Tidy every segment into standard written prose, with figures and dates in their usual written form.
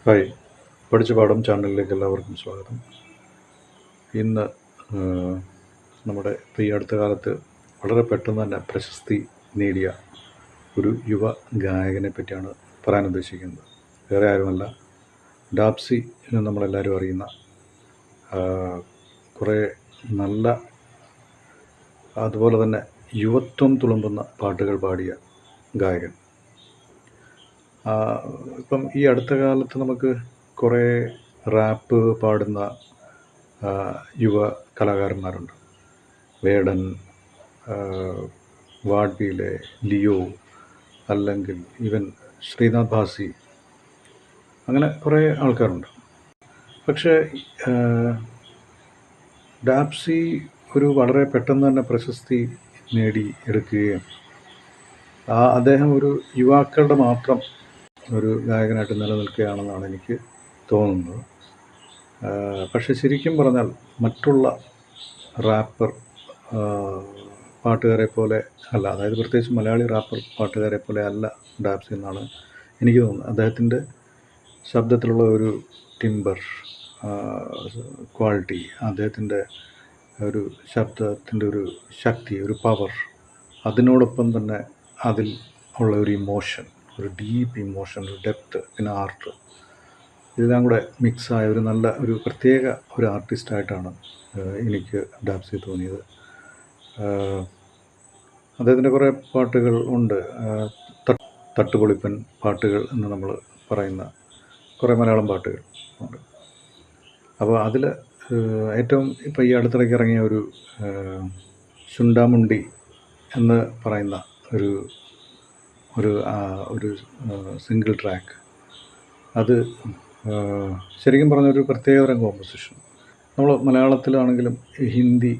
Hi, പഠിച്ച പാഠം ചാനലിലേക്ക് എല്ലാവർക്കും സ്വാഗതം. ഇന്ന് നമ്മുടെ ഈ അടുത്ത കാലത്ത് വളരെ പെട്ടെന്ന് തന്നെ പ്രശസ്തി നേടിയ ഒരു യുവ ഗായകനെ പറ്റിയാണ് പറയാൻ ഉദ്ദേശിക്കുന്നത്. വേറെ ആരുമല്ല, ഡാപ്സി എന്ന് നമ്മളെല്ലാവരും അറിയുന്ന കുറേ നല്ല, അതുപോലെ തന്നെ യുവത്വം തുളുമ്പുന്ന പാട്ടുകൾ പാടിയ ഗായകൻ. ഇപ്പം ഈ അടുത്ത കാലത്ത് നമുക്ക് കുറേ റാപ്പ് പാടുന്ന യുവ കലാകാരന്മാരുണ്ട്. വേടൻ, വാഡ്വിയിലെ ലിയോ, അല്ലെങ്കിൽ ഈവൻ ശ്രീനാഥ് ഭാസി, അങ്ങനെ കുറേ ആൾക്കാരുണ്ട്. പക്ഷേ ഡാപ്സി ഒരു വളരെ പെട്ടെന്ന് തന്നെ പ്രശസ്തി നേടി എടുക്കുകയും അദ്ദേഹം ഒരു യുവാക്കളുടെ മാത്രം ഒരു ഗായകനായിട്ട് നിലനിൽക്കുകയാണെന്നാണ് എനിക്ക് തോന്നുന്നത്. പക്ഷെ ശരിക്കും പറഞ്ഞാൽ മറ്റുള്ള റാപ്പർ പാട്ടുകാരെ പോലെ അല്ല, അതായത് പ്രത്യേകിച്ച് മലയാളി റാപ്പർ പാട്ടുകാരെ പോലെ അല്ല ഡാപ്സി എന്നാണ് എനിക്ക് തോന്നുന്നത്. അദ്ദേഹത്തിൻ്റെ ശബ്ദത്തിലുള്ള ഒരു ടിംബർ ക്വാളിറ്റി, അദ്ദേഹത്തിൻ്റെ ഒരു ശബ്ദത്തിൻ്റെ ഒരു ശക്തി, ഒരു പവർ, അതിനോടൊപ്പം തന്നെ അതിൽ ഉള്ള ഒരു ഇമോഷൻ, ഒരു ഡീപ്പ് ഇമോഷൻ, ഒരു ഡെപ്ത്, പിന്നെ ആർട്ട്, ഇതെല്ലാം കൂടെ മിക്സായ ഒരു നല്ല ഒരു പ്രത്യേക ഒരു ആർട്ടിസ്റ്റായിട്ടാണ് എനിക്ക് ഡാപ്സി തോന്നിയത്. അദ്ദേഹത്തിൻ്റെ കുറേ പാട്ടുകൾ ഉണ്ട്, തട്ടുപൊളിപ്പൻ പാട്ടുകൾ എന്ന് നമ്മൾ പറയുന്ന കുറേ മലയാളം പാട്ടുകൾ ഉണ്ട്. അപ്പോൾ അതിൽ ഏറ്റവും ഇപ്പോൾ ഈ അടുത്തിടയ്ക്ക് ഇറങ്ങിയ ഒരു ശുണ്ടാമുണ്ടി എന്ന് പറയുന്ന ഒരു ഒരു ഒരു സിംഗിൾ ട്രാക്ക്, അത് ശരിക്കും പറഞ്ഞൊരു പ്രത്യേകതരം കോമ്പോസിഷൻ. നമ്മൾ മലയാളത്തിലാണെങ്കിലും ഹിന്ദി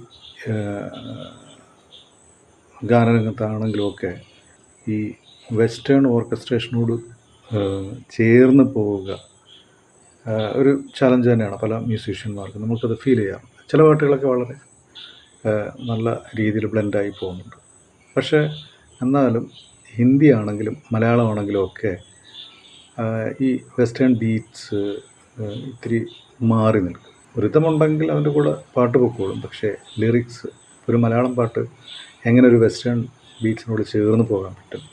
ഗാനരംഗത്താണെങ്കിലുമൊക്കെ ഈ വെസ്റ്റേൺ ഓർക്കസ്ട്രേഷനോട് ചേർന്ന് പോവുക ഒരു ചലഞ്ച് തന്നെയാണ് പല മ്യൂസീഷ്യന്മാർക്കും. നമുക്കത് ഫീൽ ചെയ്യാം. ചില പാട്ടുകളൊക്കെ വളരെ നല്ല രീതിയിൽ ബ്ലെൻഡായി പോകുന്നുണ്ട്. പക്ഷേ എന്നാലും ഹിന്ദി ആണെങ്കിലും മലയാളമാണെങ്കിലും ഒക്കെ ഈ വെസ്റ്റേൺ ബീറ്റ്സ് ഇത്തിരി മാറി നിൽക്കും. റിതമുണ്ടെങ്കിൽ അതിൻ്റെ കൂടെ പാട്ട് പൊക്കോളും. പക്ഷേ ലിറിക്സ്, ഒരു മലയാളം പാട്ട് എങ്ങനെ ഒരു വെസ്റ്റേൺ ബീറ്റ്സിനോട് ചേർന്ന് പോകാൻ പറ്റും?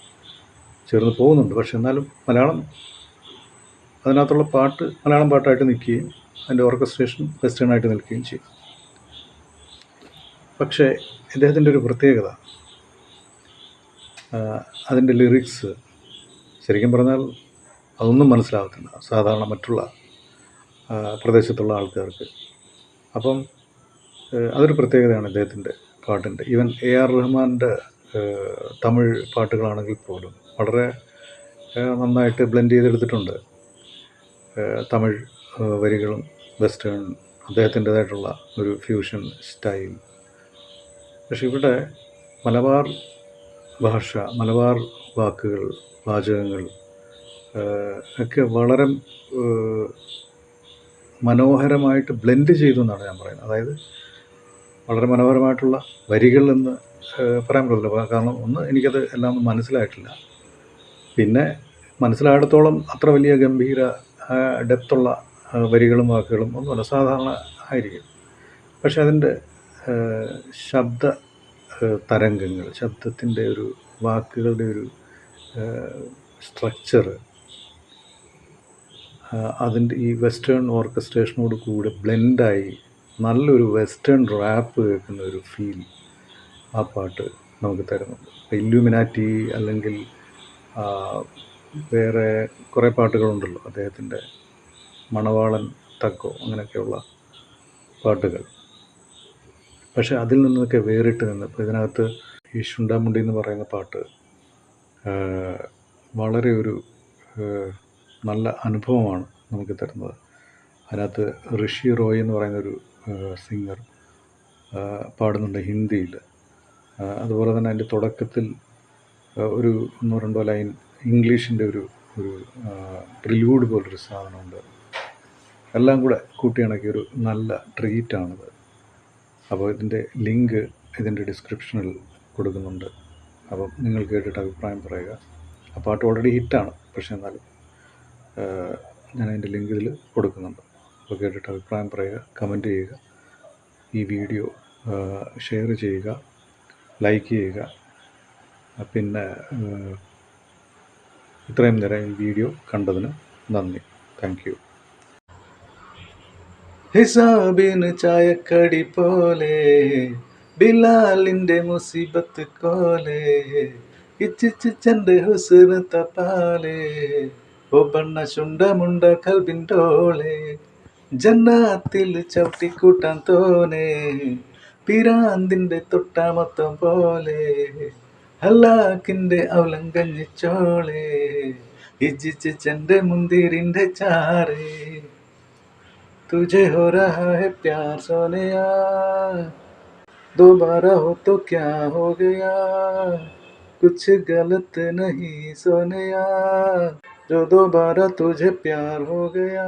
ചേർന്ന് പോകുന്നുണ്ട്, പക്ഷെ എന്നാലും മലയാളം, അതിനകത്തുള്ള പാട്ട് മലയാളം പാട്ടായിട്ട് നിൽക്കുകയും അതിൻ്റെ ഓർക്കസ്ട്രേഷൻ വെസ്റ്റേൺ ആയിട്ട് നിൽക്കുകയും ചെയ്യും. പക്ഷേ ഇദ്ദേഹത്തിൻ്റെ ഒരു പ്രത്യേകത, അതിൻ്റെ ലിറിക്സ് ശരിക്കും പറഞ്ഞാൽ അതൊന്നും മനസ്സിലാകത്തില്ല സാധാരണ മറ്റുള്ള പ്രദേശത്തുള്ള ആൾക്കാർക്ക്. അപ്പം അതൊരു പ്രത്യേകതയാണ് ഇദ്ദേഹത്തിൻ്റെ പാട്ടിൻ്റെ. ഈവൻ AR റഹ്മാൻ്റെ തമിഴ് പാട്ടുകളാണെങ്കിൽ പോലും വളരെ നന്നായിട്ട് ബ്ലെൻഡ് ചെയ്തെടുത്തിട്ടുണ്ട് തമിഴ് വരികളും വെസ്റ്റേൺ, അദ്ദേഹത്തിൻ്റെതായിട്ടുള്ള ഒരു ഫ്യൂഷൻ സ്റ്റൈൽ. പക്ഷെ ഇവിടെ മലബാർ ഭാഷ, മലബാർ വാക്കുകൾ, വാചകങ്ങൾ ഒക്കെ വളരെ മനോഹരമായിട്ട് ബ്ലെൻഡ് ചെയ്തു എന്നാണ് ഞാൻ പറയുന്നത്. അതായത് വളരെ മനോഹരമായിട്ടുള്ള വരികൾ എന്ന് പറയാൻ പറ്റില്ല. കാരണം ഒന്ന്, എനിക്കത് എല്ലാം ഒന്നും മനസ്സിലായിട്ടില്ല. പിന്നെ മനസ്സിലായിടത്തോളം അത്ര വലിയ ഗംഭീര ഡെപ്തുള്ള വരികളും വാക്കുകളും ഒന്നുമല്ല, സാധാരണ ആയിരിക്കും. പക്ഷെ അതിൻ്റെ ശബ്ദ തരംഗങ്ങൾ, ശബ്ദത്തിൻ്റെ ഒരു, വാക്കുകളുടെ ഒരു സ്ട്രക്ചർ, അതിൻ്റെ ഈ വെസ്റ്റേൺ ഓർക്കസ്ട്രേഷനോട് കൂടെ ബ്ലെൻഡായി നല്ലൊരു വെസ്റ്റേൺ റാപ്പ് കേൾക്കുന്ന ഒരു ഫീൽ ആ പാട്ട് നമുക്ക് തരുന്നുണ്ട്. ഇല്ലുമിനാറ്റി അല്ലെങ്കിൽ വേറെ കുറേ പാട്ടുകളുണ്ടല്ലോ അദ്ദേഹത്തിൻ്റെ, മണവാളൻ തക്കോ, അങ്ങനെയൊക്കെയുള്ള പാട്ടുകൾ. പക്ഷെ അതിൽ നിന്നൊക്കെ വേറിട്ട് നിന്ന് ഇപ്പോൾ ഇതിനകത്ത് ഈ ശുണ്ടാമുണ്ടി എന്ന് പറയുന്ന പാട്ട് വളരെ ഒരു നല്ല അനുഭവമാണ് നമുക്ക് തരുന്നത്. അതിനകത്ത് ഋഷി റോയ് എന്ന് പറയുന്നൊരു സിംഗർ പാടുന്നുണ്ട് ഹിന്ദിയിൽ. അതുപോലെ തന്നെ അതിൻ്റെ തുടക്കത്തിൽ ഒരു 1-2 ലൈൻ ഇംഗ്ലീഷിൻ്റെ ഒരു പ്രിലൂഡ് പോലൊരു സാധനമുണ്ട്. എല്ലാം കൂടെ കൂട്ടിയിണക്കിയ ഒരു നല്ല ട്രീറ്റാണിത്. അപ്പോൾ ഇതിൻ്റെ ലിങ്ക് ഇതിൻ്റെ ഡിസ്ക്രിപ്ഷനിൽ കൊടുക്കുന്നുണ്ട്. അപ്പം നിങ്ങൾ കേട്ടിട്ട് അഭിപ്രായം പറയുക. ആ പാട്ട് ഓൾറെഡി ഹിറ്റാണ്, പക്ഷേ എന്നാലും ഞാൻ അതിൻ്റെ ലിങ്ക് ഇതിൽ കൊടുക്കുന്നുണ്ട്. അപ്പോൾ കേട്ടിട്ട് അഭിപ്രായം പറയുക, കമൻറ്റ് ചെയ്യുക, ഈ വീഡിയോ ഷെയർ ചെയ്യുക, ലൈക്ക് ചെയ്യുക. പിന്നെ ഇത്രയും നേരം ഈ വീഡിയോ കണ്ടതിന് നന്ദി. Thank you. ഹിസാബിന് ചായക്കടി പോലെ ബിലാലിൻ്റെ മുസീബത്ത് കോലെ ഇച്ചിച്ചൻ്റെ ഹുസ്ന് തപാലെ ഓ ബണ്ണ ശുണ്ടമുണ്ട കൽബിൻ്റോളെ ജന്നാത്തിൽ ചവിട്ടിക്കൂട്ടാൻ തോനെ പിരാന്തിൻ്റെ തൊട്ടാമൊത്തം പോലെ ഹലാക്കിൻ്റെ അവലങ്കഞ്ഞിച്ചോളെ ഇജിച്ചൻ്റെ മുന്തിരിൻ്റെ ചാറേ तुझे हो रहा है प्यार सोनिया दोबारा हो तो क्या हो गया कुछ गलत नहीं सोनिया जो दोबारा तुझे प्यार हो गया